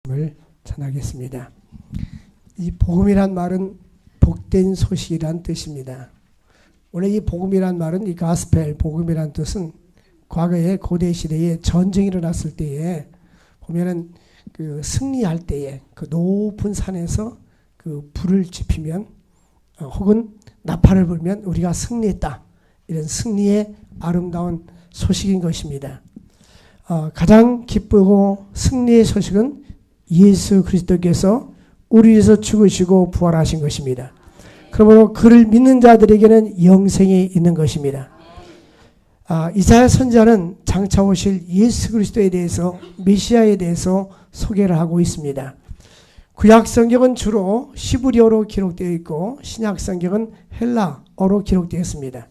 을 전하겠습니다. 이 복음이란 말은 복된 소식이란 뜻입니다. 원래 이 복음이란 말은 이 가스펠, 복음이란 뜻은 과거에 고대 시대에 전쟁이 일어났을 때에 보면은 그 승리할 때에 그 높은 산에서 그 불을 지피면 혹은 나팔을 불면 우리가 승리했다, 이런 승리의 아름다운 소식인 것입니다. 가장 기쁘고 승리의 소식은 예수 그리스도께서 우리 위해서 죽으시고 부활하신 것입니다. 그러므로 그를 믿는 자들에게는 영생이 있는 것입니다. 이사야 선지자는 장차 오실 예수 그리스도에 대해서, 메시아에 대해서 소개를 하고 있습니다. 구약 성경은 주로 히브리어로 기록되어 있고 신약 성경은 헬라어로 기록되어 있습니다.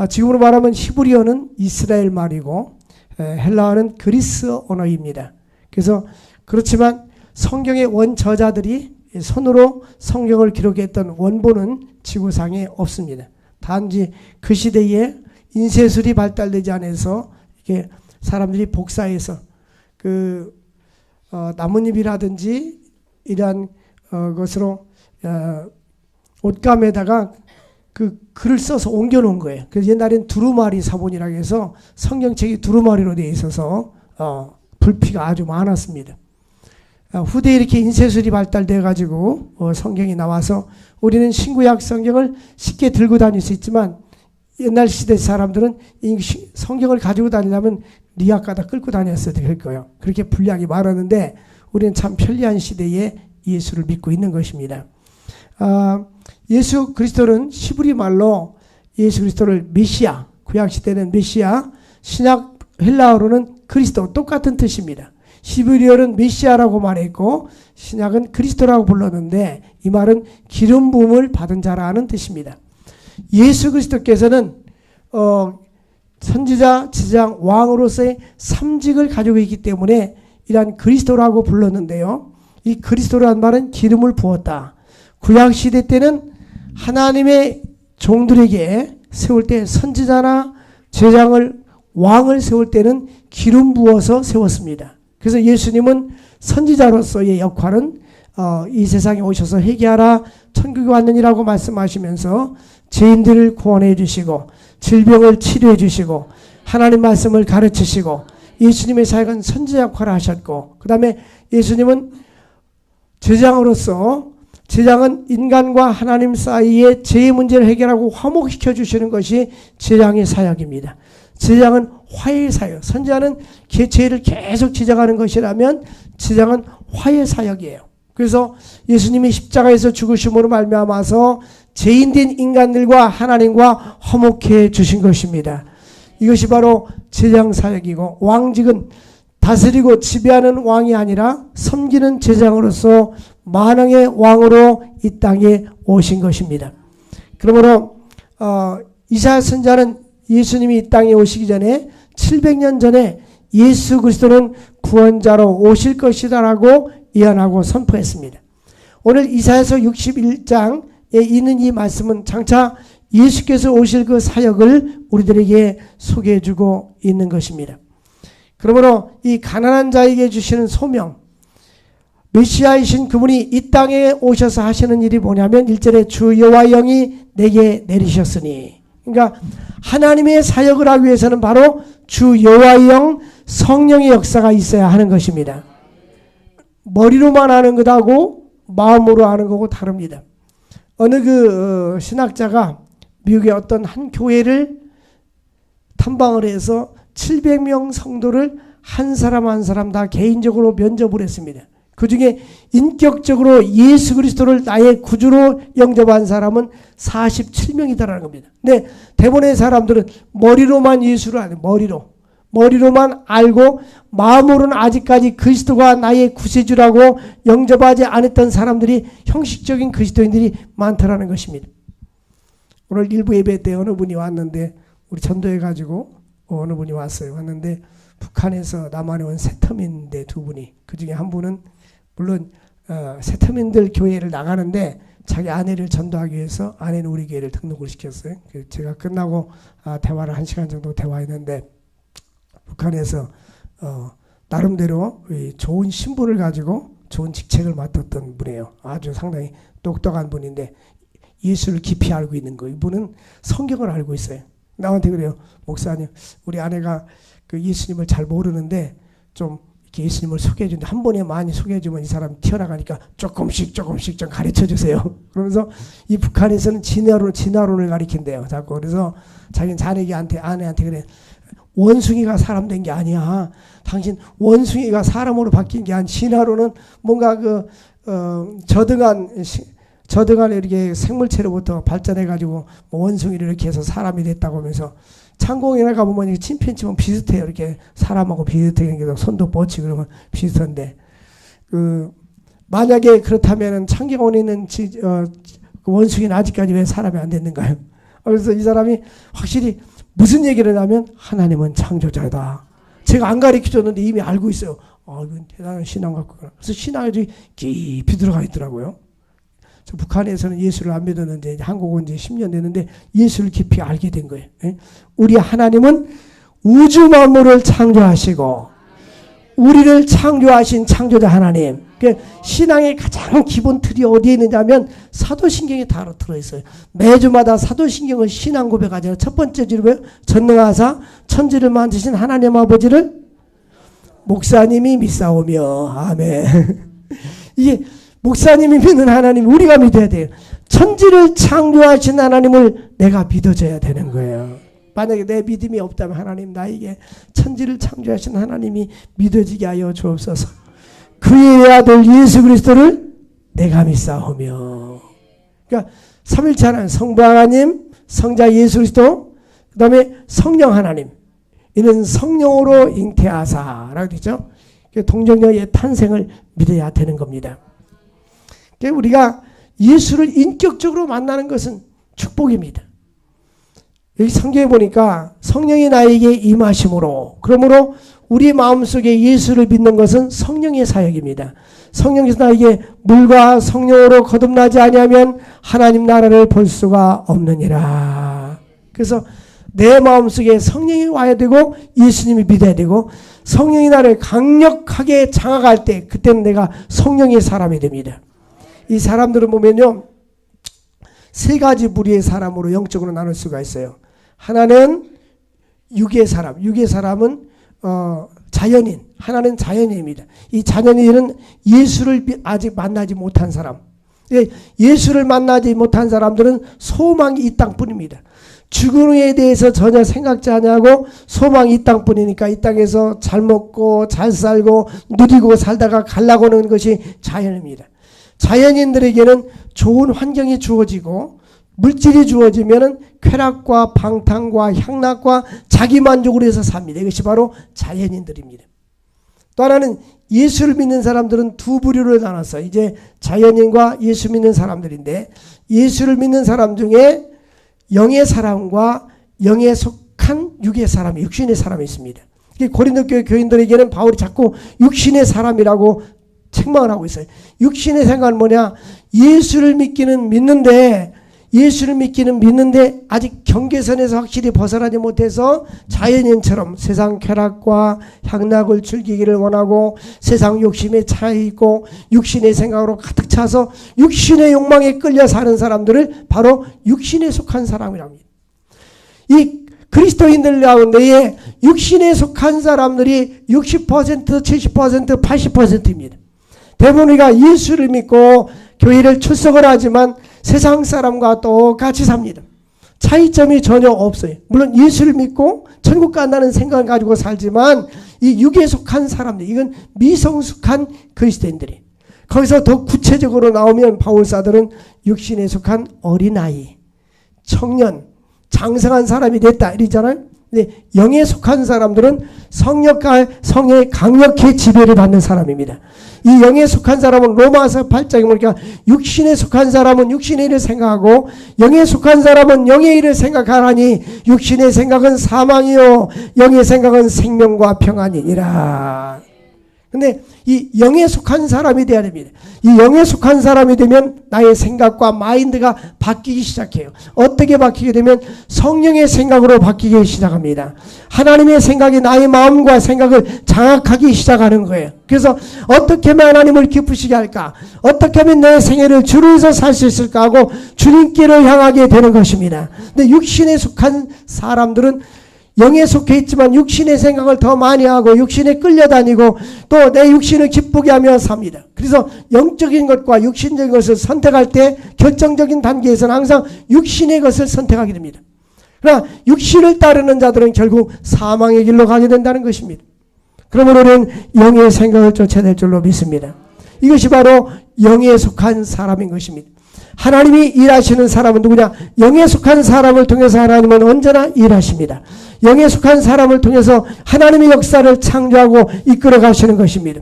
지금으로 말하면 히브리어는 이스라엘 말이고 헬라어는 그리스 언어입니다. 그래서 그렇지만 성경의 원저자들이 손으로 성경을 기록했던 원본은 지구상에 없습니다. 단지 그 시대에 인쇄술이 발달되지 않아서 이렇게 사람들이 복사해서 나뭇잎이라든지 이러한 것으로 옷감에다가 그 글을 써서 옮겨놓은 거예요. 그래서 옛날엔 두루마리 사본이라고 해서 성경책이 두루마리로 되어 있어서 불피가 아주 많았습니다. 후대에 이렇게 인쇄술이 발달되어 가지고 성경이 나와서 우리는 신구약 성경을 쉽게 들고 다닐 수 있지만 옛날 시대 사람들은 이 성경을 가지고 다니려면 리아카다 끌고 다녔어야 될 거예요. 그렇게 분량이 많았는데 우리는 참 편리한 시대에 예수를 믿고 있는 것입니다. 예수 그리스도는 히브리 말로 예수 그리스도를 메시아, 구약 시대는 메시아, 신약 헬라어로는 그리스도, 똑같은 뜻입니다. 히브리어는 메시아라고 말했고 신약은 그리스도라고 불렀는데 이 말은 기름 부음을 받은 자라는 뜻입니다. 예수 그리스도께서는 선지자, 지장, 왕으로서의 삼직을 가지고 있기 때문에 이러한 그리스도라고 불렀는데요. 이 그리스도라는 말은 기름을 부었다. 구약 시대 때는 하나님의 종들에게 세울 때 선지자나 제장을, 왕을 세울 때는 기름 부어서 세웠습니다. 그래서 예수님은 선지자로서의 역할은 이 세상에 오셔서 회개하라, 천국에 왔느니라고 말씀하시면서 죄인들을 구원해 주시고 질병을 치료해 주시고 하나님 말씀을 가르치시고 예수님의 사역은 선지자 역할을 하셨고, 그 다음에 예수님은 제장으로서, 제장은 인간과 하나님 사이의 죄의 문제를 해결하고 화목시켜 주시는 것이 제장의 사역입니다. 제장은 화해의 사역, 선지자는 죄를 계속 지적하는 것이라면 제장은 화해의 사역이에요. 그래서 예수님이 십자가에서 죽으심으로 말미암아서 죄인된 인간들과 하나님과 화목해 주신 것입니다. 이것이 바로 제장 사역이고, 왕직은 다스리고 지배하는 왕이 아니라 섬기는 제장으로서 만왕의 왕으로 이 땅에 오신 것입니다. 그러므로 이사야 선지자는 예수님이 이 땅에 오시기 전에 700년 전에 예수 그리스도는 구원자로 오실 것이다라고 예언하고 선포했습니다. 오늘 이사야서 61장에 있는 이 말씀은 장차 예수께서 오실 그 사역을 우리들에게 소개해주고 있는 것입니다. 그러므로 이 가난한 자에게 주시는 소명, 메시아이신 그분이 이 땅에 오셔서 하시는 일이 뭐냐면 1절에 주 여호와 영이 내게 내리셨으니, 그러니까 하나님의 사역을 하기 위해서는 바로 주 여호와의 영, 성령의 역사가 있어야 하는 것입니다. 머리로만 하는 것하고 마음으로 하는 거고 다릅니다. 어느 신학자가 미국의 어떤 한 교회를 탐방을 해서 700명 성도를 한 사람 한 사람 다 개인적으로 면접을 했습니다. 그 중에 인격적으로 예수 그리스도를 나의 구주로 영접한 사람은 47명이다라는 겁니다. 근데 대부분의 사람들은 머리로만 예수를 아는, 머리로만 알고 마음으로는 아직까지 그리스도가 나의 구세주라고 영접하지 않았던 사람들이, 형식적인 그리스도인들이 많다라는 것입니다. 오늘 일부 예배 때 어느 분이 왔는데, 우리 전도해가지고 어느 분이 왔는데 북한에서 남한에 온 세터민인데 두 분이, 그 중에 한 분은 물론 세터민들 교회를 나가는데 자기 아내를 전도하기 위해서 아내는 우리 교회를 등록을 시켰어요. 제가 끝나고 대화를 1시간 정도 대화했는데 북한에서 나름대로 좋은 신분을 가지고 좋은 직책을 맡았던 분이에요. 아주 상당히 똑똑한 분인데 예수를 깊이 알고 있는 거. 이분은 성경을 알고 있어요. 나한테 그래요. 목사님, 우리 아내가 그 예수님을 잘 모르는데 좀 이렇게 예수님을 소개해주는데 한 번에 많이 소개해주면 이 사람 튀어나가니까 조금씩 좀 가르쳐주세요. 그러면서 이 북한에서는 진화론을 가리킨대요. 자꾸. 그래서 자기는 아내한테 그래. 원숭이가 사람 된 게 아니야. 당신 원숭이가 사람으로 바뀐 게 아니야. 진화론은 뭔가 저등한 이렇게 생물체로부터 발전해가지고 뭐 원숭이를 이렇게 해서 사람이 됐다고 하면서 창공이나 가보면 침팬지랑 비슷해요. 이렇게 사람하고 비슷하게 손도 뻗치고 그러면 비슷한데 만약에 그렇다면 창경원에 있는 그 원숭이는 아직까지 왜 사람이 안 됐는가요? 그래서 이 사람이 확실히 무슨 얘기를 하면 하나님은 창조자다. 제가 안 가르쳐줬는데 이미 알고 있어요. 이건 대단한 신앙 갖고. 그래서 신앙에 깊이 들어가 있더라고요. 북한에서는 예수를 안 믿었는데 한국 온 지 10년 됐는데 예수를 깊이 알게 된 거예요. 우리 하나님은 우주 만물을 창조하시고 우리를 창조하신 창조자 하나님. 신앙의 가장 기본 틀이 어디에 있느냐면 사도신경에 다 들어있어요. 매주마다 사도신경을 신앙 고백하잖아요. 첫 번째 주로 전능하사 천지를 만드신 하나님 아버지를 목사님이 믿사오며 아멘. 이게 목사님이 믿는 하나님 우리가 믿어야 돼요. 천지를 창조하신 하나님을 내가 믿어줘야 되는 거예요. 만약에 내 믿음이 없다면 하나님 나에게 천지를 창조하신 하나님이 믿어지게 하여 주옵소서. 그의 아들 예수 그리스도를 내가 믿사오며. 그러니까 삼일체 하나님 성부 하나님 성자 예수 그리스도 그 다음에 성령 하나님 이는 성령으로 잉태하사라고 되죠. 동정녀의 탄생을 믿어야 되는 겁니다. 우리가 예수를 인격적으로 만나는 것은 축복입니다. 여기 성경에 보니까 성령이 나에게 임하심으로 그러므로 우리 마음속에 예수를 믿는 것은 성령의 사역입니다. 성령께서 나에게 물과 성령으로 거듭나지 아니하면 하나님 나라를 볼 수가 없느니라. 그래서 내 마음속에 성령이 와야 되고 예수님이 믿어야 되고 성령이 나를 강력하게 장악할 때 그때는 내가 성령의 사람이 됩니다. 이 사람들은 보면요. 세 가지 부류의 사람으로 영적으로 나눌 수가 있어요. 하나는 육의 사람. 육의 사람은 자연인. 하나는 자연인입니다. 이 자연인은 예수를 아직 만나지 못한 사람. 예수를 만나지 못한 사람들은 소망이 이 땅뿐입니다. 죽음에 대해서 전혀 생각지 않냐고 소망이 이 땅뿐이니까 이 땅에서 잘 먹고 잘 살고 누리고 살다가 가려고 하는 것이 자연입니다. 자연인들에게는 좋은 환경이 주어지고 물질이 주어지면 쾌락과 방탕과 향락과 자기만족을 해서 삽니다. 이것이 바로 자연인들입니다. 또 하나는 예수를 믿는 사람들은 두 부류로 나눴어요. 이제 자연인과 예수 믿는 사람들인데 예수를 믿는 사람 중에 영의 사람과 영에 속한 육의 사람, 육신의 사람이 있습니다. 고린도 교회 교인들에게는 바울이 자꾸 육신의 사람이라고 책망을 하고 있어요. 육신의 생각은 뭐냐? 예수를 믿는데 아직 경계선에서 확실히 벗어나지 못해서 자연인처럼 세상 쾌락과 향락을 즐기기를 원하고 세상 욕심에 차 있고 육신의 생각으로 가득 차서 육신의 욕망에 끌려 사는 사람들을 바로 육신에 속한 사람이라고 합니다. 이 그리스도인들 가운데에 육신에 속한 사람들이 60%, 70%, 80%입니다. 대부분 우리가 예수를 믿고 교회를 출석을 하지만 세상 사람과 똑같이 삽니다. 차이점이 전혀 없어요. 물론 예수를 믿고 천국 간다는 생각을 가지고 살지만 이 육에 속한 사람들, 이건 미성숙한 그리스도인들이. 거기서 더 구체적으로 나오면 바울사들은 육신에 속한 어린아이, 청년, 장성한 사람이 됐다 이러잖아요. 근데 영에 속한 사람들은 성에 강력히 지배를 받는 사람입니다. 이 영에 속한 사람은 로마서 8장에 보니까 육신에 속한 사람은 육신의 일을 생각하고 영에 속한 사람은 영의 일을 생각하라니 육신의 생각은 사망이요 영의 생각은 생명과 평안이니라. 근데 이 영에 속한 사람이 돼야 됩니다. 이 영에 속한 사람이 되면 나의 생각과 마인드가 바뀌기 시작해요. 어떻게 바뀌게 되면 성령의 생각으로 바뀌기 시작합니다. 하나님의 생각이 나의 마음과 생각을 장악하기 시작하는 거예요. 그래서 어떻게 하면 하나님을 기쁘시게 할까? 어떻게 하면 내 생애를 주를 위해서 살 수 있을까 하고 주님께로 향하게 되는 것입니다. 근데 육신에 속한 사람들은 영에 속해 있지만 육신의 생각을 더 많이 하고 육신에 끌려다니고 또 내 육신을 기쁘게 하며 삽니다. 그래서 영적인 것과 육신적인 것을 선택할 때 결정적인 단계에서는 항상 육신의 것을 선택하게 됩니다. 그러나 육신을 따르는 자들은 결국 사망의 길로 가게 된다는 것입니다. 그러므로 우리는 영의 생각을 쫓아야 될 줄로 믿습니다. 이것이 바로 영에 속한 사람인 것입니다. 하나님이 일하시는 사람은 누구냐? 영에 속한 사람을 통해서 하나님은 언제나 일하십니다. 영에 속한 사람을 통해서 하나님의 역사를 창조하고 이끌어 가시는 것입니다.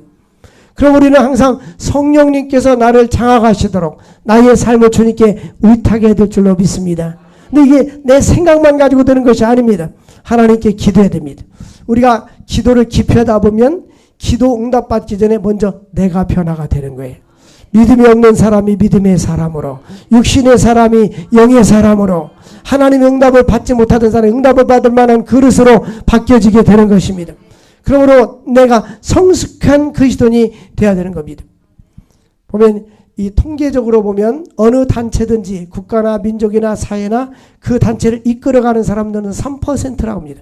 그럼 우리는 항상 성령님께서 나를 장악하시도록 나의 삶을 주님께 의탁해야 될 줄로 믿습니다. 근데 이게 내 생각만 가지고 되는 것이 아닙니다. 하나님께 기도해야 됩니다. 우리가 기도를 깊이 하다 보면 기도 응답받기 전에 먼저 내가 변화가 되는 거예요. 믿음이 없는 사람이 믿음의 사람으로, 육신의 사람이 영의 사람으로, 하나님의 응답을 받지 못하던 사람이 응답을 받을 만한 그릇으로 바뀌어지게 되는 것입니다. 그러므로 내가 성숙한 그리스도인이 되어야 되는 겁니다. 보면 이 통계적으로 보면 어느 단체든지 국가나 민족이나 사회나 그 단체를 이끌어가는 사람들은 3%라고 합니다.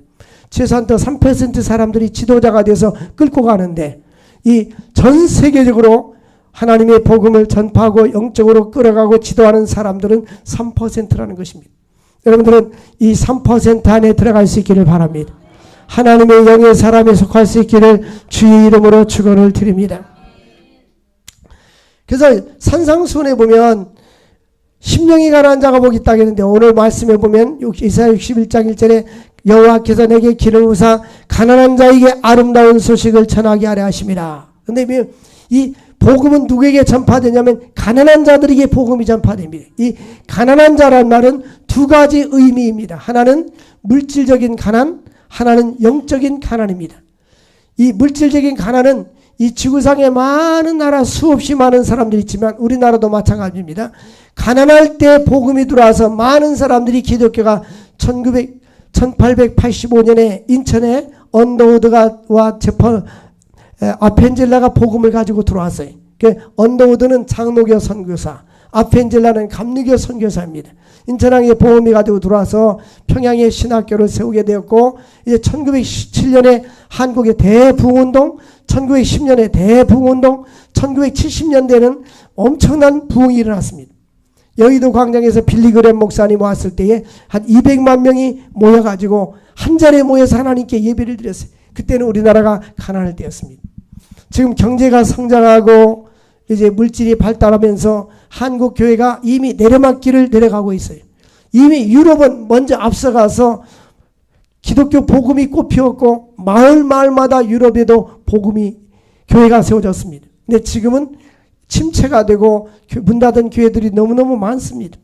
최소한 더 3% 사람들이 지도자가 돼서 끌고 가는데 이 전 세계적으로 하나님의 복음을 전파하고 영적으로 끌어가고 지도하는 사람들은 3%라는 것입니다. 여러분들은 이 3% 안에 들어갈 수 있기를 바랍니다. 하나님의 영의 사람에 속할 수 있기를 주의 이름으로 축원을 드립니다. 그래서 산상수훈에 보면 심령이 가난한 자가 복이 있다 했는데 오늘 말씀에 보면 이사야 61장 1절에 여호와께서 내게 길을 우사 가난한 자에게 아름다운 소식을 전하게 하려 하심이라. 그런데 이 복음은 누구에게 전파되냐면 가난한 자들에게 복음이 전파됩니다. 이 가난한 자란 말은 두 가지 의미입니다. 하나는 물질적인 가난, 하나는 영적인 가난입니다. 이 물질적인 가난은 이 지구상에 많은 나라 수없이 많은 사람들이 있지만 우리나라도 마찬가지입니다. 가난할 때 복음이 들어와서 많은 사람들이 기독교가 1885년에 인천에 언더우드와 아펜젤라가 복음을 가지고 들어왔어요. 언더우드는 장로교 선교사, 아펜젤라는 감리교 선교사입니다. 인천항에 복음이 가지고 들어와서 평양에 신학교를 세우게 되었고 이제 1917년에 한국의 대부흥운동, 1910년에 대부흥운동, 1970년대에는 엄청난 부흥이 일어났습니다. 여의도 광장에서 빌리그램 목사님 왔을 때에 한 200만 명이 모여가지고 한 자리에 모여서 하나님께 예배를 드렸어요. 그때는 우리나라가 가난할 때였습니다. 지금 경제가 성장하고 이제 물질이 발달하면서 한국 교회가 이미 내려막길을 내려가고 있어요. 이미 유럽은 먼저 앞서가서 기독교 복음이 꽃피웠고 마을마다 유럽에도 복음이 교회가 세워졌습니다. 근데 지금은 침체가 되고 문 닫은 교회들이 너무너무 많습니다.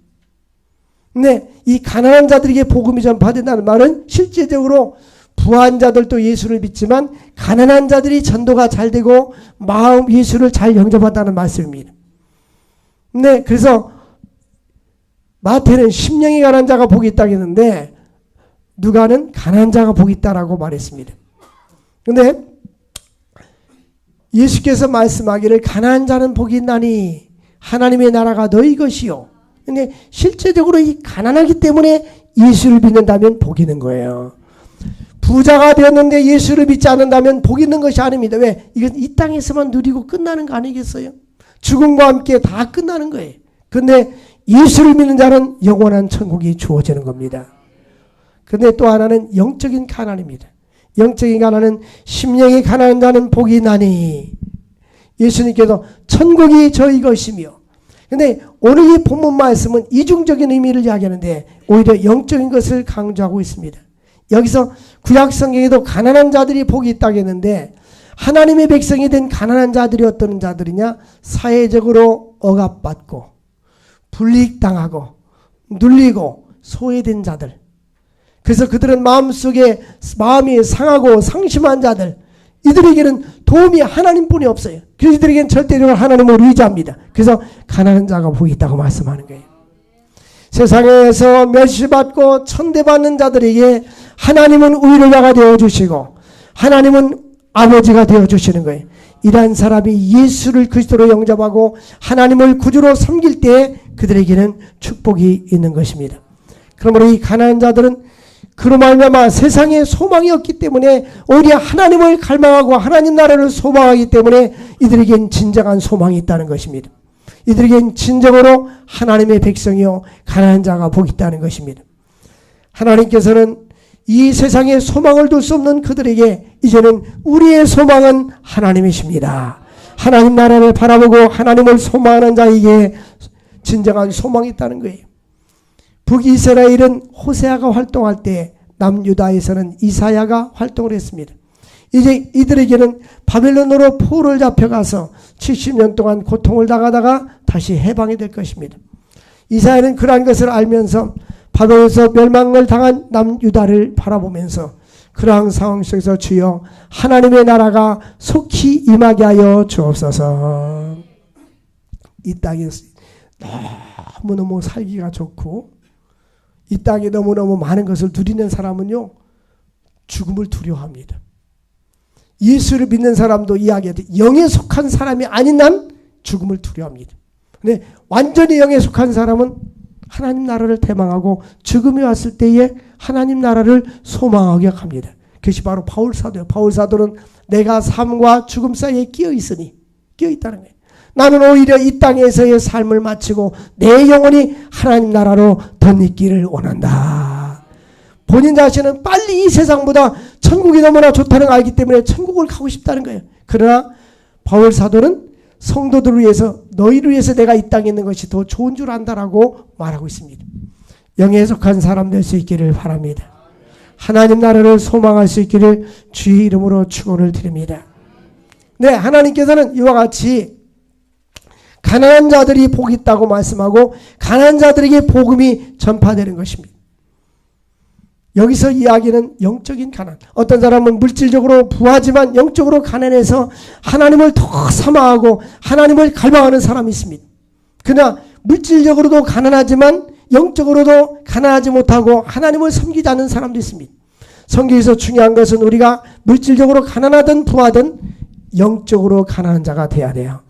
근데 이 가난한 자들에게 복음이 전파된다는 말은 실제적으로 부한 자들도 예수를 믿지만 가난한 자들이 전도가 잘 되고 마음 예수를 잘 영접한다는 말씀입니다. 네, 그래서 마태는 심령이 가난한 자가 복이 있다고 했는데 누가는 가난한 자가 복이 있다라고 말했습니다. 그런데 예수께서 말씀하기를 가난한 자는 복이 있나니 하나님의 나라가 너희 것이요. 근데 실제적으로 이 가난하기 때문에 예수를 믿는다면 복이 있는 거예요. 부자가 되었는데 예수를 믿지 않는다면 복이 있는 것이 아닙니다. 왜? 이건 이 땅에서만 누리고 끝나는 거 아니겠어요? 죽음과 함께 다 끝나는 거예요. 그런데 예수를 믿는 자는 영원한 천국이 주어지는 겁니다. 그런데 또 하나는 영적인 가난입니다. 영적인 가난은 심령이 가난한 자는 복이 나니 예수님께서 천국이 저희 것이며 근데 오늘 이 본문 말씀은 이중적인 의미를 이야기하는데 오히려 영적인 것을 강조하고 있습니다. 여기서 구약 성경에도 가난한 자들이 복이 있다고 했는데 하나님의 백성이 된 가난한 자들이 어떤 자들이냐? 사회적으로 억압받고 불이익당하고 눌리고 소외된 자들. 그래서 그들은 마음속에 마음이 상하고 상심한 자들, 이들에게는 도움이 하나님뿐이 없어요. 그래서 이들에게는 절대적으로 하나님을 의지합니다. 그래서 가난한 자가 복이 있다고 말씀하는 거예요. 세상에서 멸시받고 천대받는 자들에게 하나님은 위로자가 되어주시고 하나님은 아버지가 되어주시는 거예요. 이러한 사람이 예수를 그리스도로 영접하고 하나님을 구주로 섬길 때 그들에게는 축복이 있는 것입니다. 그러므로 이 가난한 자들은 그로 말미암아 세상에 소망이 없기 때문에 오히려 하나님을 갈망하고 하나님 나라를 소망하기 때문에 이들에겐 진정한 소망이 있다는 것입니다. 이들에겐 진정으로 하나님의 백성이요 가난한 자가 복이 있다는 것입니다. 하나님께서는 이 세상에 소망을 둘 수 없는 그들에게 이제는 우리의 소망은 하나님이십니다. 하나님 나라를 바라보고 하나님을 소망하는 자에게 진정한 소망이 있다는 거예요. 북이스라엘은 호세아가 활동할 때 남유다에서는 이사야가 활동을 했습니다. 이제 이들에게는 바벨론으로 포로를 잡혀가서 70년 동안 고통을 당하다가 다시 해방이 될 것입니다. 이사야는 그러한 것을 알면서 바벨론에서 멸망을 당한 남유다를 바라보면서 그러한 상황 속에서 주여 하나님의 나라가 속히 임하게 하여 주옵소서. 이 땅에서 너무너무 살기가 좋고 이 땅에 너무너무 많은 것을 누리는 사람은요 죽음을 두려워합니다. 예수를 믿는 사람도 이야기해도 영에 속한 사람이 아닌 난 죽음을 두려워합니다. 근데 완전히 영에 속한 사람은 하나님 나라를 대망하고 죽음이 왔을 때에 하나님 나라를 소망하게 합니다. 그것이 바로 바울사도예요. 바울사도는 내가 삶과 죽음 사이에 끼어 있다는 거예요. 나는 오히려 이 땅에서의 삶을 마치고 내 영혼이 하나님 나라로 덧입기를 원한다. 본인 자신은 빨리 이 세상보다 천국이 너무나 좋다는 걸 알기 때문에 천국을 가고 싶다는 거예요. 그러나 바울 사도는 성도들을 위해서 너희를 위해서 내가 이 땅에 있는 것이 더 좋은 줄 안다라고 말하고 있습니다. 영에 속한 사람 될 수 있기를 바랍니다. 하나님 나라를 소망할 수 있기를 주의 이름으로 축원을 드립니다. 네, 하나님께서는 이와 같이 가난한 자들이 복이 있다고 말씀하고 가난한 자들에게 복음이 전파되는 것입니다. 여기서 이야기는 영적인 가난. 어떤 사람은 물질적으로 부하지만 영적으로 가난해서 하나님을 더 사모하고 하나님을 갈망하는 사람이 있습니다. 그러나 물질적으로도 가난하지만 영적으로도 가난하지 못하고 하나님을 섬기지 않는 사람도 있습니다. 성경에서 중요한 것은 우리가 물질적으로 가난하든 부하든 영적으로 가난한 자가 되어야 돼요.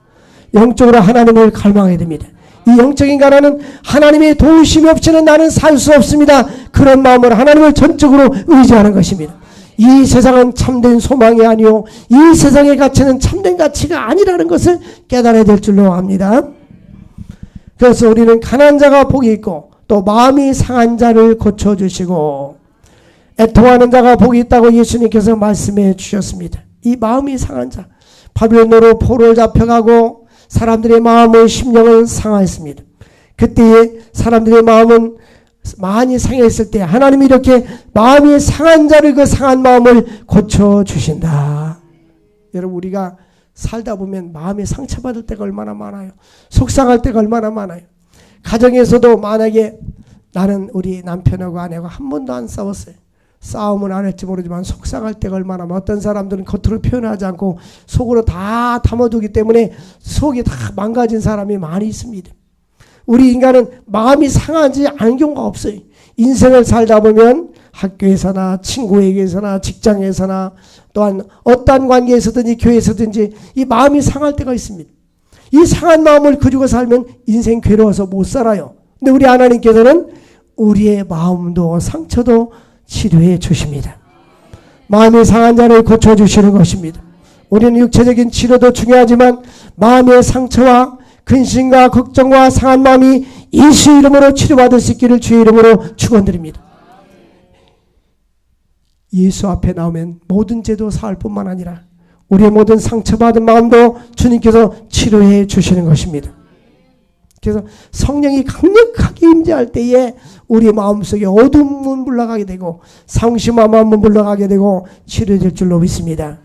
영적으로 하나님을 갈망해야 됩니다. 이 영적인 가난은 하나님의 도우심이 없이는 나는 살 수 없습니다. 그런 마음으로 하나님을 전적으로 의지하는 것입니다. 이 세상은 참된 소망이 아니요 이 세상의 가치는 참된 가치가 아니라는 것을 깨달아야 될 줄로 압니다. 그래서 우리는 가난한 자가 복이 있고 또 마음이 상한 자를 고쳐주시고 애통하는 자가 복이 있다고 예수님께서 말씀해 주셨습니다. 이 마음이 상한 자, 바벨론으로 포로를 잡혀가고 사람들의 마음을 심령을 상하였습니다. 그때에 사람들의 마음은 많이 상했을 때 하나님이 이렇게 마음이 상한 자를 그 상한 마음을 고쳐주신다. 여러분 우리가 살다 보면 마음이 상처받을 때가 얼마나 많아요. 속상할 때가 얼마나 많아요. 가정에서도 만약에 나는 우리 남편하고 아내하고 한 번도 안 싸웠어요. 싸움은 안 했지 모르지만 속상할 때가 얼마나 많아. 어떤 사람들은 겉으로 표현하지 않고 속으로 다 담아두기 때문에 속이 다 망가진 사람이 많이 있습니다. 우리 인간은 마음이 상하지 않은 경우가 없어요. 인생을 살다 보면 학교에서나 친구에게서나 직장에서나 또한 어떤 관계에서든지 교회에서든지 이 마음이 상할 때가 있습니다. 이 상한 마음을 가지고 살면 인생 괴로워서 못 살아요. 근데 우리 하나님께서는 우리의 마음도 상처도 치료해 주십니다. 마음이 상한 자를 고쳐주시는 것입니다. 우리는 육체적인 치료도 중요하지만 마음의 상처와 근심과 걱정과 상한 마음이 예수 이름으로 치료받을 수 있기를 주의 이름으로 축원드립니다. 예수 앞에 나오면 모든 죄도 사할 뿐만 아니라 우리의 모든 상처받은 마음도 주님께서 치료해 주시는 것입니다. 그래서 성령이 강력하게 임재할 때에 우리 마음속에 어둠은 물러가게 되고 상심한 마음은 물러가게 되고 치료될 줄로 믿습니다.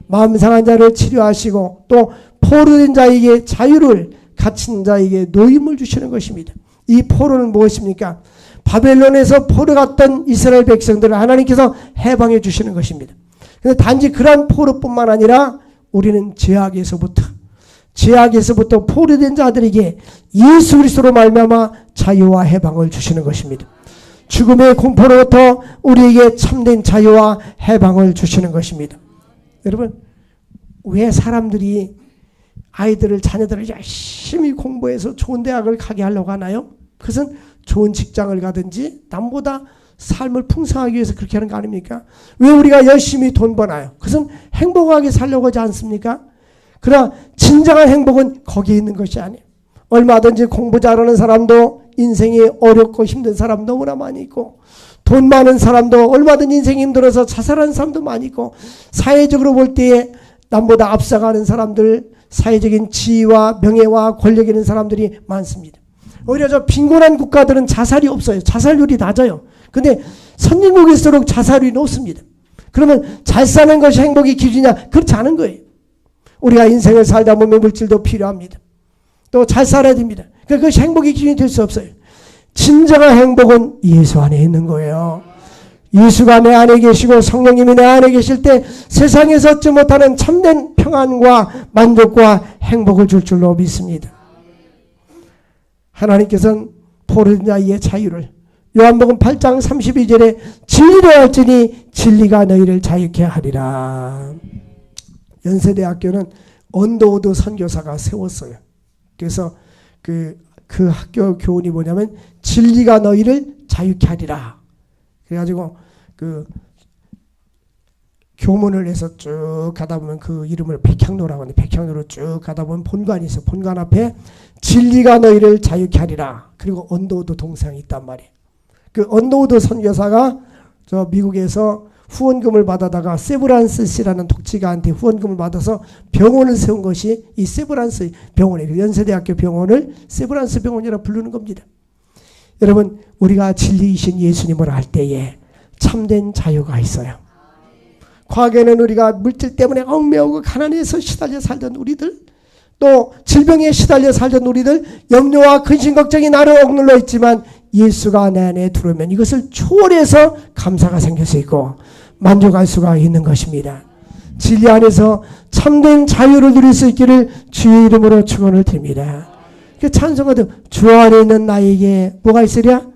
마음 상한 자를 치료하시고 또 포로된 자에게 자유를 갇힌 자에게 노임을 주시는 것입니다. 이 포로는 무엇입니까? 바벨론에서 포로 갔던 이스라엘 백성들을 하나님께서 해방해 주시는 것입니다. 근데 단지 그런 포로뿐만 아니라 우리는 죄악에서부터 포로된 자들에게 예수 그리스도로 말미암아 자유와 해방을 주시는 것입니다. 죽음의 공포로부터 우리에게 참된 자유와 해방을 주시는 것입니다. 여러분, 왜 사람들이 자녀들을 열심히 공부해서 좋은 대학을 가게 하려고 하나요? 그것은 좋은 직장을 가든지 남보다 삶을 풍성하기 위해서 그렇게 하는 거 아닙니까? 왜 우리가 열심히 돈 버나요? 그것은 행복하게 살려고 하지 않습니까? 그러나 진정한 행복은 거기에 있는 것이 아니에요. 얼마든지 공부 잘하는 사람도 인생이 어렵고 힘든 사람 너무나 많이 있고, 돈 많은 사람도 얼마든지 인생이 힘들어서 자살하는 사람도 많이 있고, 사회적으로 볼 때에 남보다 앞서가는 사람들, 사회적인 지위와 명예와 권력 있는 사람들이 많습니다. 오히려 저 빈곤한 국가들은 자살이 없어요. 자살률이 낮아요. 근데 선진국일수록 자살률이 높습니다. 그러면 잘 사는 것이 행복의 기준이냐? 그렇지 않은 거예요. 우리가 인생을 살다 보면 물질도 필요합니다. 또 잘 살아야 됩니다. 그것이 행복의 기준이 될 수 없어요. 진정한 행복은 예수 안에 있는 거예요. 예수가 내 안에 계시고 성령님이 내 안에 계실 때 세상에서 얻지 못하는 참된 평안과 만족과 행복을 줄 줄로 믿습니다. 하나님께서는 포로된 자의 자유를, 요한복음 8장 32절에 진리로 할지니 진리가 너희를 자유케 하리라. 연세대학교는 언더우드 선교사가 세웠어요. 그래서 그 학교 교훈이 뭐냐면 진리가 너희를 자유케 하리라. 그래가지고 그 교문을 해서 쭉 가다 보면 그 이름을 백향로라고 하는데, 백향로로 쭉 가다 보면 본관이 있어. 본관 앞에 진리가 너희를 자유케 하리라. 그리고 언더우드 동상이 있단 말이에요. 그 언더우드 선교사가 저 미국에서 후원금을 받아다가 세브란스 씨라는 독지가한테 후원금을 받아서 병원을 세운 것이 이 세브란스 병원이에요. 연세대학교 병원을 세브란스 병원이라 부르는 겁니다. 여러분, 우리가 진리이신 예수님을 알 때에 참된 자유가 있어요. 과거에는 우리가 물질 때문에 얽매이고 가난해서 시달려 살던 우리들, 또 질병에 시달려 살던 우리들, 염려와 근심 걱정이 나를 억눌러 있지만 예수가 내 안에 들어오면 이것을 초월해서 감사가 생길 수 있고 만족할 수가 있는 것입니다. 진리 안에서 참된 자유를 누릴 수 있기를 주의 이름으로 축원을 드립니다. 찬송가도 주 안에 있는 나에게 뭐가 있으랴?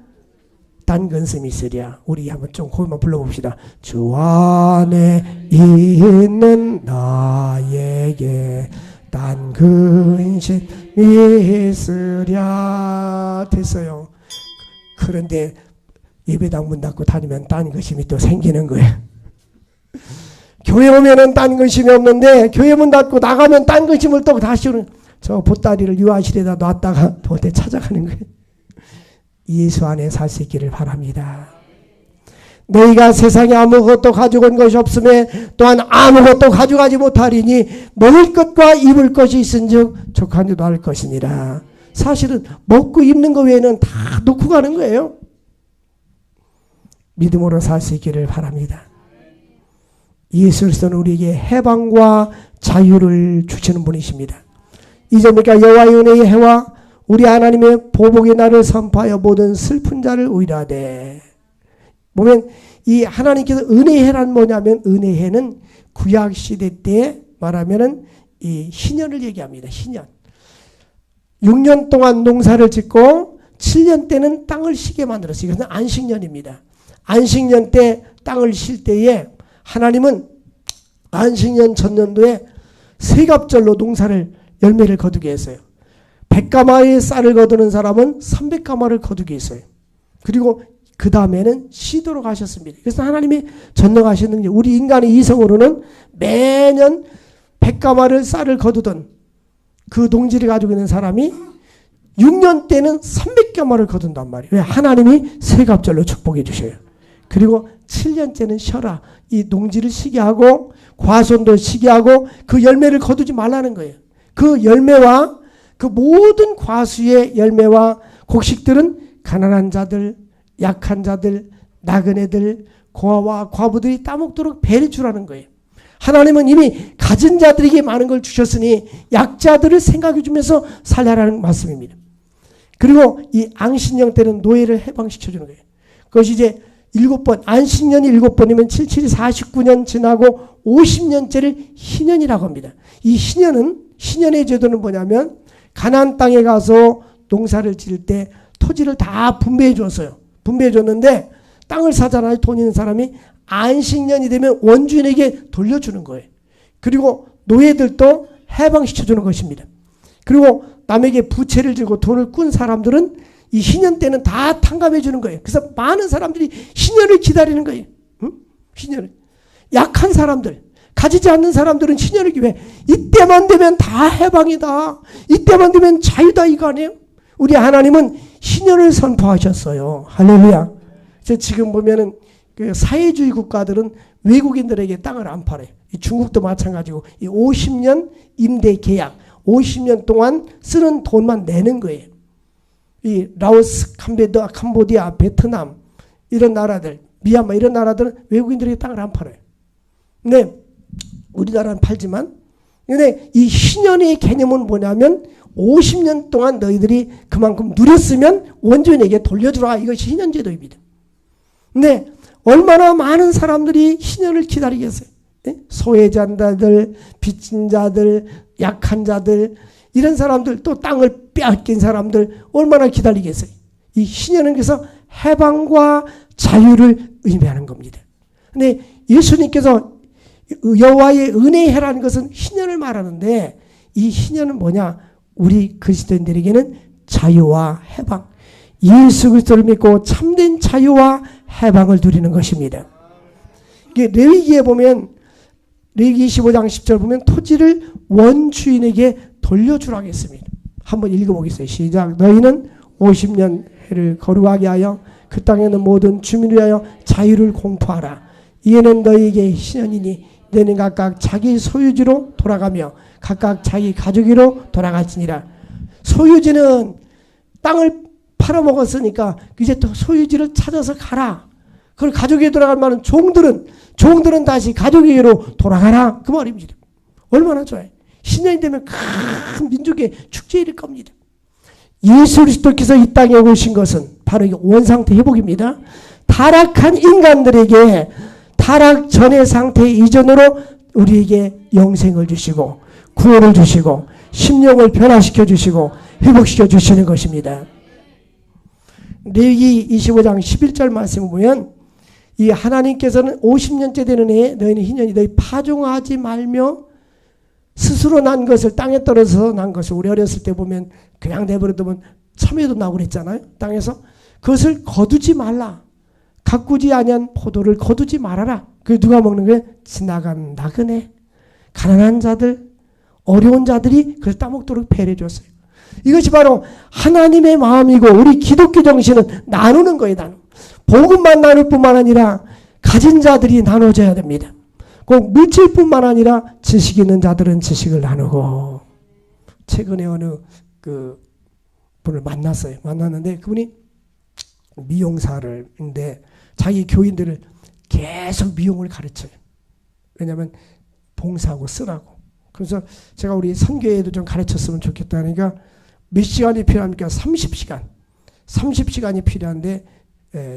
딴 근심이 있으랴. 우리 한번 좀 그것만 불러봅시다. 주 안에 있는 나에게 딴 근심이 있으랴. 됐어요. 그런데 예배당 문 닫고 다니면 딴 근심이 또 생기는 거예요. 교회 오면은 딴 근심이 없는데 교회 문 닫고 나가면 딴 근심을 또 다시 오는, 저 보따리를 유아실에다 놨다가 도대 찾아가는 거예요. 예수 안에 살 수 있기를 바랍니다. 너희가 세상에 아무것도 가지고 온 것이 없음에 또한 아무것도 가져가지 못하리니 먹을 것과 입을 것이 있은즉 족한 줄도 알 것이니라. 사실은 먹고 입는 거 외에는 다 놓고 가는 거예요. 믿음으로 살 수 있기를 바랍니다. 예수 그리스도는 우리에게 해방과 자유를 주시는 분이십니다. 이제니까 여호와의 은혜의 해와 우리 하나님의 보복의 날을 선포하여 모든 슬픈 자를 의뢰하되. 보면 이 하나님께서 은혜해란 뭐냐면, 은혜해는 구약시대 때 말하면은 이 희년을 얘기합니다. 희년. 6년 동안 농사를 짓고 7년 때는 땅을 쉬게 만들었어요. 이것은 안식년입니다. 안식년 때 땅을 쉴 때에 하나님은 안식년 전년도에 세갑절로 농사를 열매를 거두게 했어요. 100가마의 쌀을 거두는 사람은 300가마를 거두게 했어요. 그리고 그 다음에는 쉬도록 하셨습니다. 그래서 하나님이 전능하시는 게, 우리 인간의 이성으로는 매년 100가마를 쌀을 거두던 그 농지를 가지고 있는 사람이 6년 때는 300가마를 거둔단 말이에요. 왜? 하나님이 세갑절로 축복해 주셔요. 그리고 7년째는 쉬어라. 이 농지를 쉬게 하고 과손도 쉬게 하고 그 열매를 거두지 말라는 거예요. 그 열매와 그 모든 과수의 열매와 곡식들은 가난한 자들, 약한 자들, 나그네들, 고아와 과부들이 따먹도록 배를 주라는 거예요. 하나님은 이미 가진 자들에게 많은 걸 주셨으니 약자들을 생각해 주면서 살려라는 말씀입니다. 그리고 이 안식년 때는 노예를 해방시켜 주는 거예요. 그것이 이제 7번, 안식년이 7번이면 77이 49년 지나고 50년째를 희년이라고 합니다. 이 희년의 제도는 뭐냐면 가나안 땅에 가서 농사를 지을 때 토지를 다 분배해 줬어요. 분배해 줬는데 땅을 사잖아요. 돈 있는 사람이 안식년이 되면 원주인에게 돌려주는 거예요. 그리고 노예들도 해방시켜주는 것입니다. 그리고 남에게 부채를 지고 돈을 꾼 사람들은 이 희년 때는 다 탕감해 주는 거예요. 그래서 많은 사람들이 희년을 기다리는 거예요. 응? 희년을. 약한 사람들, 가지지 않는 사람들은 희년을 기회. 이때만 되면 다 해방이다. 이때만 되면 자유다 이거 아니에요? 우리 하나님은 희년을 선포하셨어요. 할렐루야. 지금 보면은 그 사회주의 국가들은 외국인들에게 땅을 안 팔아요. 이 중국도 마찬가지고 이 50년 임대 계약, 50년 동안 쓰는 돈만 내는 거예요. 이 라오스, 캄보디아, 베트남 이런 나라들, 미얀마 이런 나라들은 외국인들에게 땅을 안 팔아요. 근데 우리나라는 팔지만, 근데 이 희년의 개념은 뭐냐면 50년 동안 너희들이 그만큼 누렸으면 원주인에게 돌려주라. 이것이 희년제도입니다. 근데 얼마나 많은 사람들이 희년을 기다리겠어요. 소외자들, 빚진 자들, 약한 자들 이런 사람들 또 땅을 빼앗긴 사람들 얼마나 기다리겠어요. 이 희년은 그래서 해방과 자유를 의미하는 겁니다. 근데 예수님께서 여호와의 은혜해라는 것은 희년을 말하는데 이 희년은 뭐냐? 우리 그리스도인들에게는 자유와 해방, 예수 그리스도를 믿고 참된 자유와 해방을 누리는 것입니다. 이게 레위기에 보면 레위기 25장 10절 보면 토지를 원주인에게 돌려주라고 했습니다. 한번 읽어보겠어요. 시작. 너희는 50년 해를 거룩하게 하여 그 땅에 있는 모든 주민을 위하여 자유를 공포하라. 이에는 너희에게 희년이니 너희는 각각 자기 소유지로 돌아가며 각각 자기 가족으로 돌아갈지니라. 소유지는 땅을 팔아먹었으니까 이제 또 소유지를 찾아서 가라. 그걸 가족에게 돌아갈 만한 종들은 다시 가족에게로 돌아가라. 그 말입니다. 얼마나 좋아요. 신년이 되면 큰 민족의 축제일 겁니다. 예수 그리스도께서 이 땅에 오신 것은 바로 원상태 회복입니다. 타락한 인간들에게 타락 전의 상태 이전으로 우리에게 영생을 주시고 구원을 주시고 심령을 변화시켜 주시고 회복시켜 주시는 것입니다. 레위기 25장 11절 말씀을 보면 이 하나님께서는 50년째 되는 해에 너희는 희년이 너희 파종하지 말며 스스로 난 것을 땅에 떨어져서 난 것을 우리 어렸을 때 보면 그냥 내버려두면 참외도 나고 그랬잖아요. 땅에서 그것을 거두지 말라. 가꾸지 아니한 포도를 거두지 말아라. 그게 누가 먹는 거예요? 지나간 나그네, 가난한 자들, 어려운 자들이 그걸 따먹도록 배려해 줬어요. 이것이 바로 하나님의 마음이고 우리 기독교 정신은 나누는 거예요. 복음만 나눌 뿐만 아니라 가진 자들이 나눠줘야 됩니다. 꼭 물질뿐만 아니라 지식 있는 자들은 지식을 나누고. 최근에 어느 그 분을 만났는데 그분이 미용사인데 자기 교인들을 계속 미용을 가르쳐요. 왜냐하면 봉사하고 쓰라고. 그래서 제가 우리 선교회에도 좀 가르쳤으면 좋겠다니까 몇 시간이 필요합니까? 30시간이 필요한데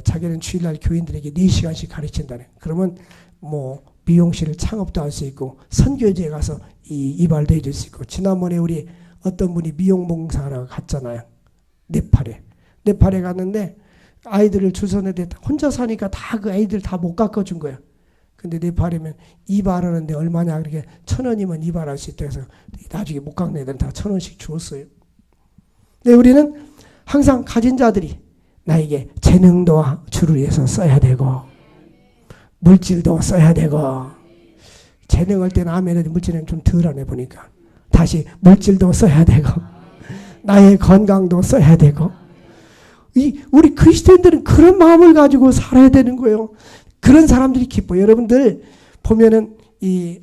자기는 주일날 교인들에게 4시간씩 가르친다네. 그러면 뭐 미용실을 창업도 할 수 있고 선교지에 가서 이발도 해줄 수 있고. 지난번에 우리 어떤 분이 미용봉사하러 갔잖아요. 네팔에 갔는데 아이들을 줄 서는데 혼자 사니까 다 그 아이들 다 못 깎아준 거야. 근데 네팔이면 이발하는데 얼마냐 그렇게 1,000원이면 이발할 수 있다 해서 나중에 못 깎는 애들은 다 1,000원씩 주었어요. 근데 우리는 항상 가진 자들이 나에게 재능도 주를 위해서 써야 되고 물질도 써야 되고 재능할 때는 아멘은 물질은 좀 덜하네 보니까 다시 물질도 써야 되고 나의 건강도 써야 되고 우리 그리스도인들은 그런 마음을 가지고 살아야 되는 거예요. 그런 사람들이 기뻐요. 여러분들 보면은 이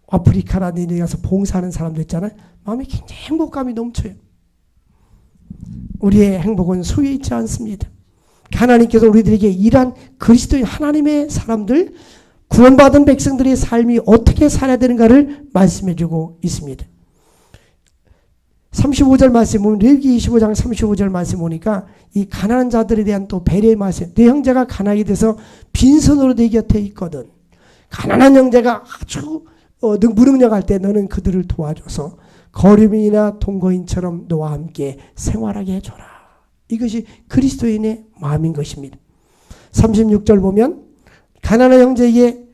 아프리카라는 데 가서 봉사하는 사람들 있잖아요. 마음에 굉장히 행복감이 넘쳐요. 우리의 행복은 소유에 있지 않습니다. 하나님께서 우리들에게 일한 그리스도인 하나님의 사람들, 구원받은 백성들의 삶이 어떻게 살아야 되는가를 말씀해주고 있습니다. 35절 말씀 보면 레위기 25장 35절 말씀 보니까 이 가난한 자들에 대한 또 배려의 말씀. 내 형제가 가난하게 돼서 빈손으로 내 곁에 있거든. 가난한 형제가 아주 무능력할 때 너는 그들을 도와줘서 거류민이나 동거인처럼 너와 함께 생활하게 해줘라. 이것이 그리스도인의 마음인 것입니다. 36절 보면 가난한 형제에게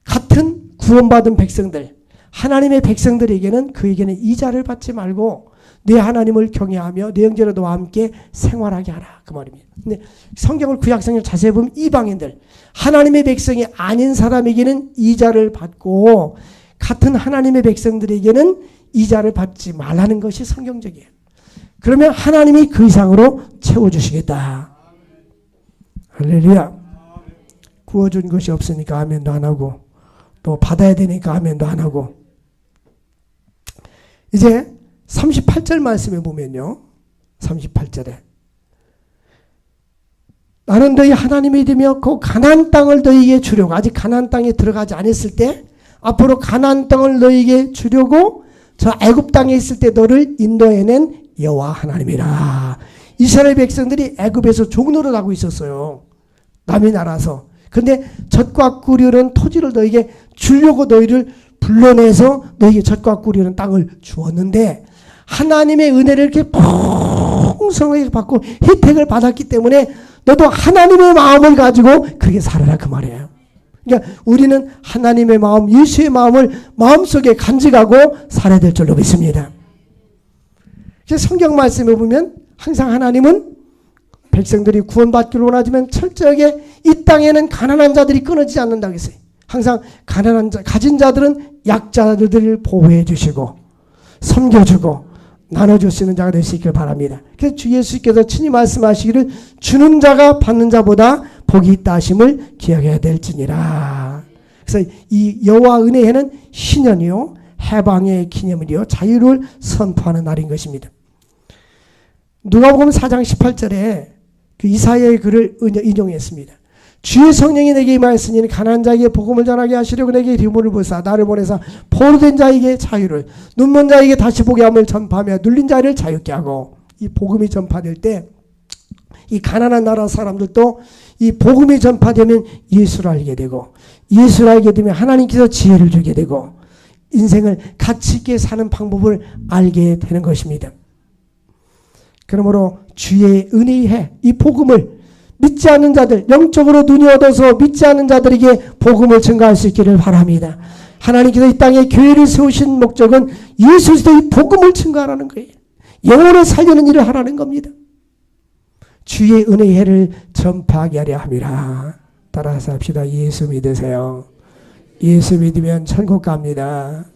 같은 구원받은 백성들, 하나님의 백성들에게는 그에게는 이자를 받지 말고 내 하나님을 경외하며 내 형제로 너와 함께 생활하게 하라. 그 말입니다. 근데 성경을 구약성경을 자세히 보면 이방인들, 하나님의 백성이 아닌 사람에게는 이자를 받고 같은 하나님의 백성들에게는 이자를 받지 말라는 것이 성경적이에요. 그러면 하나님이 그 이상으로 채워주시겠다. 할렐루야. 구워준 것이 없으니까 아멘도 안 하고 또 받아야 되니까 아멘도 안 하고. 이제 38절 말씀에 보면요. 38절에 나는 너희 하나님이 되며 그 가나안 땅을 너희에게 주려고, 아직 가나안 땅에 들어가지 않았을 때 앞으로 가나안 땅을 너희에게 주려고 저 애굽 땅에 있을 때 너를 인도해낸 여호와 하나님이라. 이스라엘 백성들이 애굽에서 종노릇하고 있었어요. 남의 나라서. 근데 젖과 꿀이 흐르는 토지를 너희에게 주려고 너희를 불러내서 너희에게 젖과 꿀이 흐르는 땅을 주었는데 하나님의 은혜를 이렇게 풍성하게 받고 혜택을 받았기 때문에 너도 하나님의 마음을 가지고 그렇게 살아라 그 말이에요. 그러니까 우리는 하나님의 마음, 예수의 마음을 마음속에 간직하고 살아야 될 줄로 믿습니다. 그래서 성경 말씀에 보면 항상 하나님은 백성들이 구원받기를 원하지만 철저하게 이 땅에는 가난한 자들이 끊어지지 않는다고 했어요. 항상 가난한 자, 가진 자들은 약자들을 보호해 주시고 섬겨주고 나눠줄 수 있는 자가 될 수 있기를 바랍니다. 그래서 주 예수께서 친히 말씀하시기를 주는 자가 받는 자보다 복이 있다 하심을 기억해야 될지니라. 그래서 이 여호와 은혜회는 신년이요 해방의 기념일이요 자유를 선포하는 날인 것입니다. 누가복음 4장 18절에 그 이사야의 글을 인용했습니다. 주의 성령이 내게 임하였으니 가난한 자에게 복음을 전하게 하시려고 내게 기물을 부사 나를 보내사 포로된 자에게 자유를, 눈먼 자에게 다시 보게 함을 전파하며 눌린 자를 자유케 하고. 이 복음이 전파될 때 이 가난한 나라 사람들도 이 복음이 전파되면 예수를 알게 되고, 예수를 알게 되면 하나님께서 지혜를 주게 되고 인생을 가치 있게 사는 방법을 알게 되는 것입니다. 그러므로 주의 은혜의 해, 이 복음을 믿지 않는 자들, 영적으로 눈이 어두워서 믿지 않는 자들에게 복음을 증거할 수 있기를 바랍니다. 하나님께서 이 땅에 교회를 세우신 목적은 예수 그리스도의 복음을 증거하라는 거예요. 영혼을 살리는 일을 하라는 겁니다. 주의 은혜의 해를 전파하게 하려 함이라. 따라서 합시다. 예수 믿으세요. 예수 믿으면 천국 갑니다.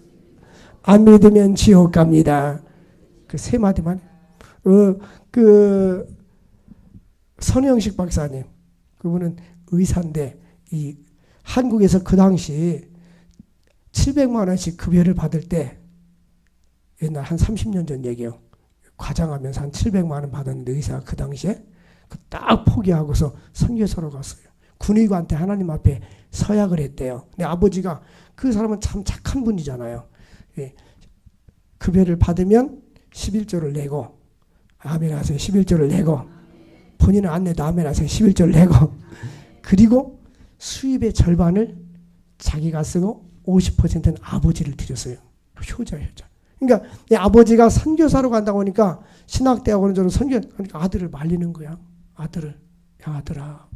안 믿으면 지옥 갑니다. 그 세 마디만. 선영식 박사님, 그분은 의사인데 이 한국에서 그 당시 700만 원씩 급여를 받을 때, 옛날 한 30년 전 얘기예요. 과장하면서 한 700만 원 받았는데 의사가 그 당시에 딱 포기하고서 선교사로 갔어요. 군의관한테 하나님 앞에 서약을 했대요. 근데 아버지가, 그 사람은 참 착한 분이잖아요. 급여를 받으면 11조를 내고, 아멘 하세요. 11조를 내고, 본인은 안 내도 아멘 하세요. 11조를 내고, 그리고 수입의 절반을 자기가 쓰고 50%는 아버지를 드렸어요. 효자. 그러니까 내 아버지가 선교사로 간다고 하니까 신학대학원은 저는 그러니까 아들을 말리는 거야. 아들을. 야, 아들아,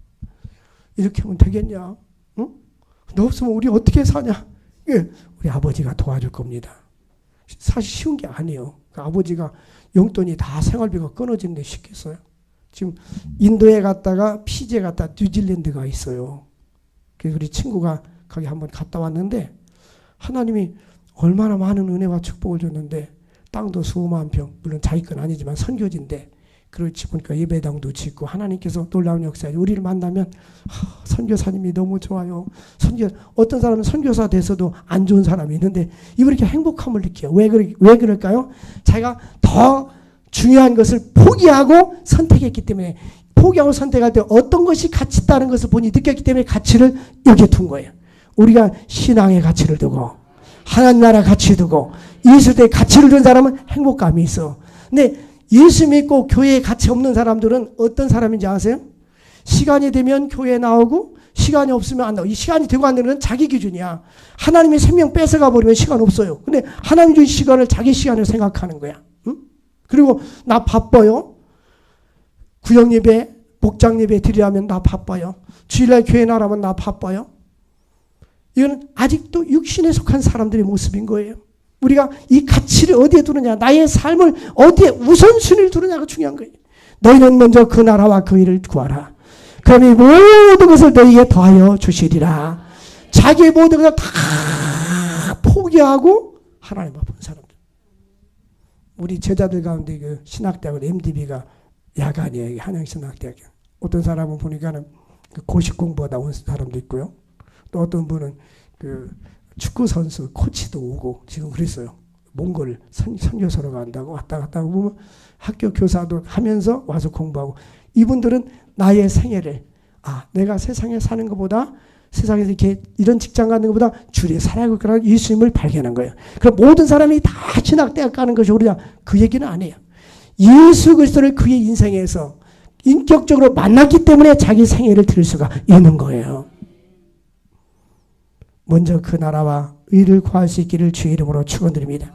이렇게 하면 되겠냐? 응? 너 없으면 우리 어떻게 사냐? 예, 우리 아버지가 도와줄 겁니다. 사실 쉬운 게 아니에요. 그 아버지가 용돈이 다 생활비가 끊어지는데 쉽겠어요? 지금 인도에 갔다가 피지에 갔다 뉴질랜드가 있어요. 그래서 우리 친구가 거기 한번 갔다 왔는데 하나님이 얼마나 많은 은혜와 축복을 줬는데 땅도 수만 평, 물론 자기 건 아니지만 선교지인데 그렇지 보니까 예배당도 짓고 하나님께서 놀라운 역사에 우리를 만나면 선교사님이 너무 좋아요. 어떤 사람은 선교사 돼서도 안 좋은 사람이 있는데 이분이 이렇게 행복함을 느껴요. 왜 그럴까요? 자기가 더 중요한 것을 포기하고 선택했기 때문에, 포기하고 선택할 때 어떤 것이 가치 있다는 것을 본인이 느꼈기 때문에 가치를 여기에 둔 거예요. 우리가 신앙의 가치를 두고 하나님 나라 가치 두고 예수의 가치를 둔 사람은 행복감이 있어. 근데 예수 믿고 교회에 가치 없는 사람들은 어떤 사람인지 아세요? 시간이 되면 교회에 나오고 시간이 없으면 안 나와. 이 시간이 되고 안 되는 건 자기 기준이야. 하나님의 생명 뺏어가 버리면 시간 없어요. 근데 하나님 준 시간을 자기 시간을 생각하는 거야. 응? 그리고 나 바빠요. 구역 예배, 목장 예배 드리려면 나 바빠요. 주일날 교회 나가면 나 바빠요. 이건 아직도 육신에 속한 사람들의 모습인 거예요. 우리가 이 가치를 어디에 두느냐, 나의 삶을 어디에 우선순위를 두느냐가 중요한 거예요. 너희는 먼저 그 나라와 그 일을 구하라. 그럼 이 모든 것을 너희에게 더하여 주시리라. 자기의 모든 것을 다 포기하고 하나님 앞에 본 사람들. 우리 제자들 가운데 그 신학대학원 MDB가 야간이에요. 한양신학대학. 어떤 사람은 보니까는 그 고시 공부하다 온 사람도 있고요. 또 어떤 분은 그 축구 선수 코치도 오고 지금 그랬어요. 몽골 선교사로 간다고 왔다 갔다 하고 보면 학교 교사도 하면서 와서 공부하고, 이분들은 나의 생애를 내가 세상에 사는 것보다, 세상에서 이렇게 이런 직장 가는 것보다 주의 살아갈 거라는 예수님을 발견한 거예요. 그럼 모든 사람이 다 신학대학 가는 것이 옳으냐, 그 얘기는 아니에요. 예수 그리스도를 그의 인생에서 인격적으로 만났기 때문에 자기 생애를 드릴 수가 있는 거예요. 먼저 그 나라와 의를 구할 수 있기를 주의 이름으로 축원드립니다.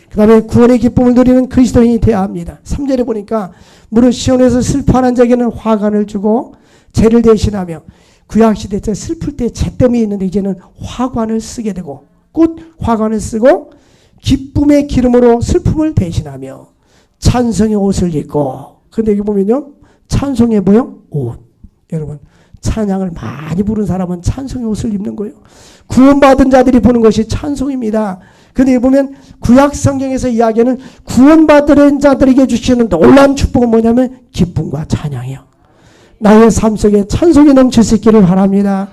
그 다음에 구원의 기쁨을 누리는 그리스도인이 되어야 합니다. 3절에 보니까 무릇 시온에서 슬퍼하는 자에게는 화관을 주고 죄를 대신하며, 구약시대 때 슬플 때 잿더미 있는데 이제는 화관을 쓰게 되고, 꽃 화관을 쓰고 기쁨의 기름으로 슬픔을 대신하며 찬송의 옷을 입고. 근데 여기 보면요, 찬송의 뭐요? 옷. 여러분, 찬양을 많이 부른 사람은 찬송의 옷을 입는 거예요. 구원받은 자들이 보는 것이 찬송입니다. 근데 보면 구약 성경에서 이야기하는 구원받은 자들에게 주시는 놀라운 축복은 뭐냐면 기쁨과 찬양이에요. 나의 삶 속에 찬송이 넘칠 수 있기를 바랍니다.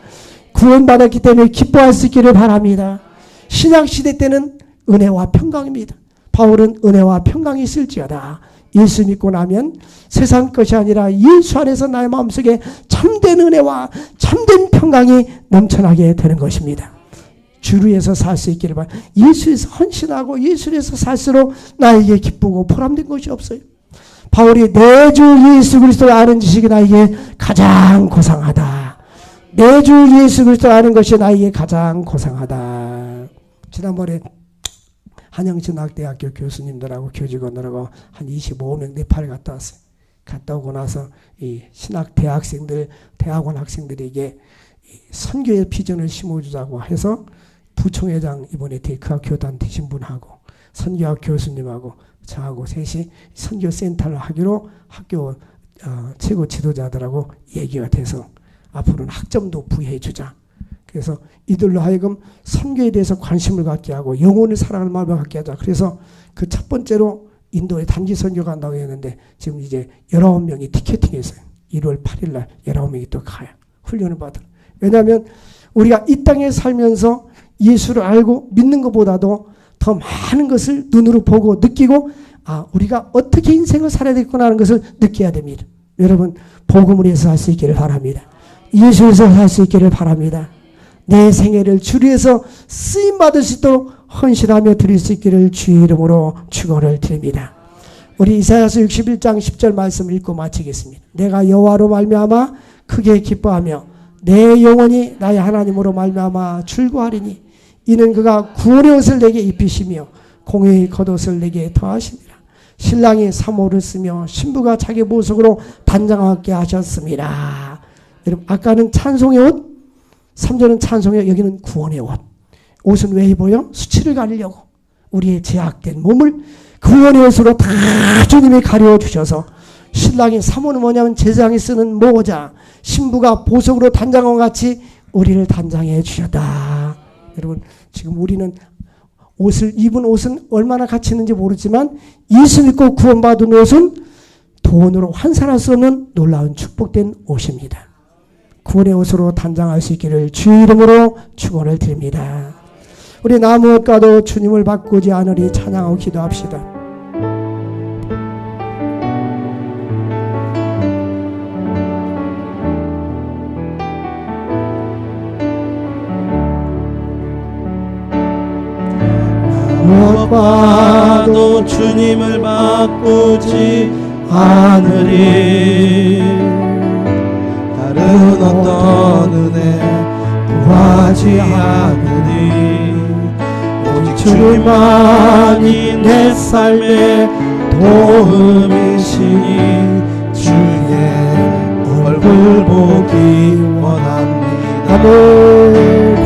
구원받았기 때문에 기뻐할 수 있기를 바랍니다. 신약시대 때는 은혜와 평강입니다. 바울은 은혜와 평강이 있을지어다. 예수 믿고 나면 세상 것이 아니라 예수 안에서 나의 마음속에 참된 은혜와 참된 평강이 넘쳐나게 되는 것입니다. 주를 위해서 살 수 있기를 바랍니다. 예수에서 헌신하고 예수에서 살수록 나에게 기쁘고 보람된 것이 없어요. 바울이 내 주 예수 그리스도를 아는 지식이 나에게 가장 고상하다. 내 주 예수 그리스도를 아는 것이 나에게 가장 고상하다. 지난번에 한양신학대학교 교수님들하고 교직원들하고 한 25명 네팔에 갔다 왔어요. 갔다 오고 나서 이 신학 대학생들, 대학원 학생들에게 선교의 비전을 심어주자고 해서 부총회장 이번에 대크학 교단 되신 분하고 선교학 교수님하고 저하고 셋이 선교센터를 하기로 학교 최고 지도자들하고 얘기가 돼서 앞으로는 학점도 부여해주자. 그래서 이들로 하여금 선교에 대해서 관심을 갖게 하고 영혼의 사랑을 마음을 갖게 하자. 그래서 그 첫 번째로 인도에 단기 선교 간다고 했는데 지금 이제 19명이 티켓팅했어요. 1월 8일 날 19명이 또 가요. 훈련을 받아. 왜냐하면 우리가 이 땅에 살면서 예수를 알고 믿는 것보다도 더 많은 것을 눈으로 보고 느끼고 우리가 어떻게 인생을 살아야 되겠구나 하는 것을 느껴야 됩니다. 여러분, 복음을 위해서 살 수 있기를 바랍니다. 예수에서 살 수 있기를 바랍니다. 내 생애를 주를 위해서 쓰임받을 수 있도록 헌신하며 드릴 수 있기를 주의 이름으로 축원을 드립니다. 우리 이사야서 61장 10절 말씀을 읽고 마치겠습니다. 내가 여호와로 말미암아 크게 기뻐하며 내 영혼이 나의 하나님으로 말미암아 즐거워하리니 이는 그가 구원의 옷을 내게 입히시며 공의의 겉옷을 내게 더하십니다. 신랑이 사모를 쓰며 신부가 자기 보석으로 단장하게 하셨습니다. 여러분, 아까는 찬송의 옷, 3절은 찬송의 옷, 여기는 구원의 옷. 옷은 왜 입어요? 수치를 가리려고. 우리의 제약된 몸을 구원의 옷으로 다 주님이 가려주셔서, 신랑의 사모는 뭐냐면 제사장이 쓰는 모자, 신부가 보석으로 단장한 것 같이 우리를 단장해 주셨다. 여러분, 지금 우리는 옷을 입은 옷은 얼마나 가치 있는지 모르지만 예수 믿고 구원받은 옷은 돈으로 환산할 수 없는 놀라운 축복된 옷입니다. 구원의 옷으로 단장할 수 있기를 주의 이름으로 축원을 드립니다. 우리 나무엇과도 주님을 바꾸지 않으리 찬양하고 기도합시다. 무엇과도 주님을 바꾸지 않으리. 다른 어떤 은혜 구하지 않으니 오직 주님만이 내 삶의 도움이시니 주의 얼굴 보기 원합니다. 아멘.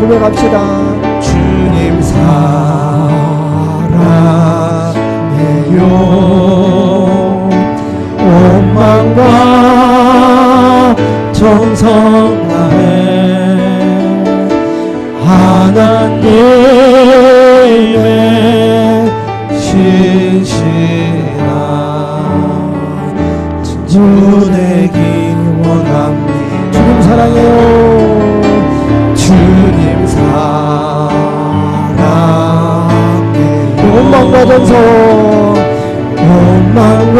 고백합시다. 주님 사랑해요. 온 마음과 정성 다해 하나님의 신실한 진주 되기 원합니다. 주님 사랑해요. 주님 사랑해요. 온 마음과 정성, 온 마음과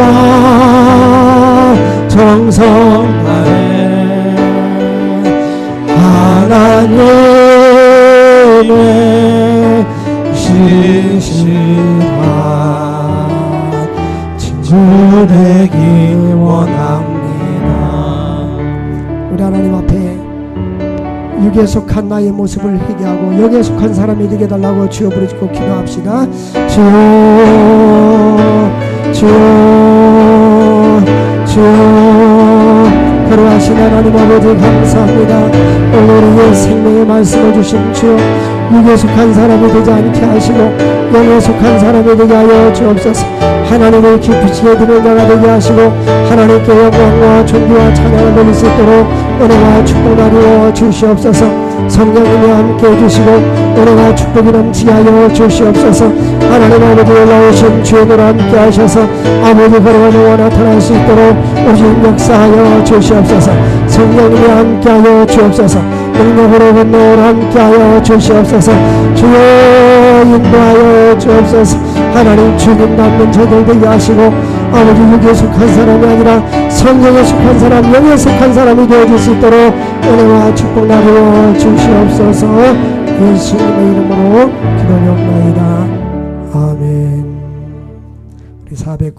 정성 다해 하나님의 신실한 진주 되기 원합니다. 우리 하나님 앞에 육에 속한 나의 모습을 회개하고 영에 속한 사람이 되게 달라고 주여 부르짖고 기도합시다. 주여 거룩하신 하나님 아버지 감사합니다. 오늘 우리의 생명의 말씀을 주신 주여, 육에 속한 사람이 되지 않게 하시고 영에 속한 사람이 되게 하여 주옵소서. 하나님을 기쁘시게 드리는 자가 되게 하시고 하나님께 영광과 존귀와 찬양을 드릴 수 있도록 은혜와 축복 나누어 주시옵소서. 성령님이 함께 해주시고 은혜와 축복이 넘치게 하여 주시옵소서. 하나님 아버지 올라오신 주님으로 함께 하셔서 아버지 거룩한 영화 나타날 수 있도록 오직 역사하여 주시옵소서. 성령님이 함께 하여 주옵소서. 능력으로 건너로 함께 하여 주시옵소서. 주여 인도하여 주옵소서. 하나님 주님 닮는 저들 되게 하시고 아버지 육에 속한 사람이 아니라 성령에 속한 사람, 영에 속한 사람이 되어줄 수 있도록 은혜와 축복 나누어 주시옵소서. 예수님의 이름으로 기도하옵나이다. 아멘. 우리 400